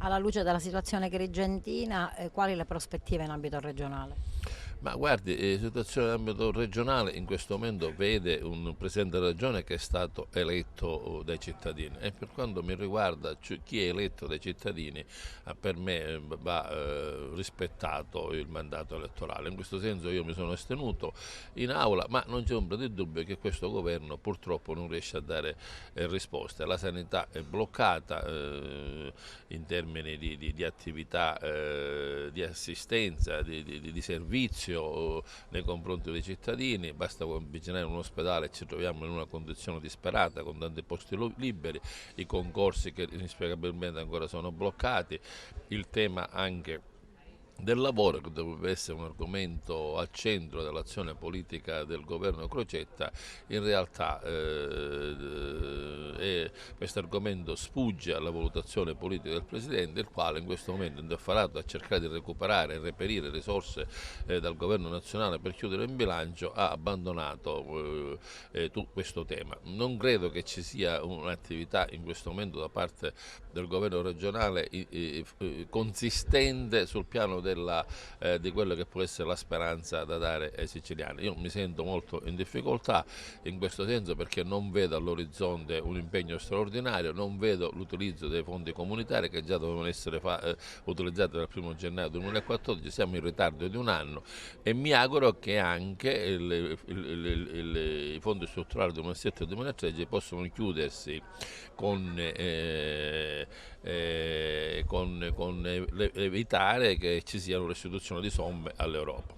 alla luce della situazione agrigentina, quali le prospettive in ambito regionale? Ma guardi, la situazione in ambito regionale in questo momento vede un Presidente della Regione che è stato eletto dai cittadini e per quanto mi riguarda chi è eletto dai cittadini per me va rispettato il mandato elettorale. In questo senso io mi sono astenuto in aula, ma non c'è ombra di dubbio che questo governo purtroppo non riesce a dare risposte. La sanità è bloccata in termini di attività di assistenza, di servizio nei confronti dei cittadini, basta avvicinare un ospedale e ci troviamo in una condizione disperata con tanti posti liberi, i concorsi che inspiegabilmente ancora sono bloccati, il tema anche del lavoro che dovrebbe essere un argomento al centro dell'azione politica del governo Crocetta, in realtà questo argomento sfugge alla valutazione politica del Presidente, il quale in questo momento è indifferito a cercare di recuperare e reperire risorse dal governo nazionale per chiudere in bilancio, ha abbandonato questo tema. Non credo che ci sia un'attività in questo momento da parte del governo regionale consistente sul piano di quello che può essere la speranza da dare ai siciliani. Io mi sento molto in difficoltà in questo senso perché non vedo all'orizzonte un impegno straordinario, non vedo l'utilizzo dei fondi comunitari che già dovevano essere utilizzati dal 1° gennaio 2014, siamo in ritardo di un anno e mi auguro che anche i fondi strutturali 2007 e 2013 possano chiudersi con evitare che ci sia una restituzione di somme all'Europa.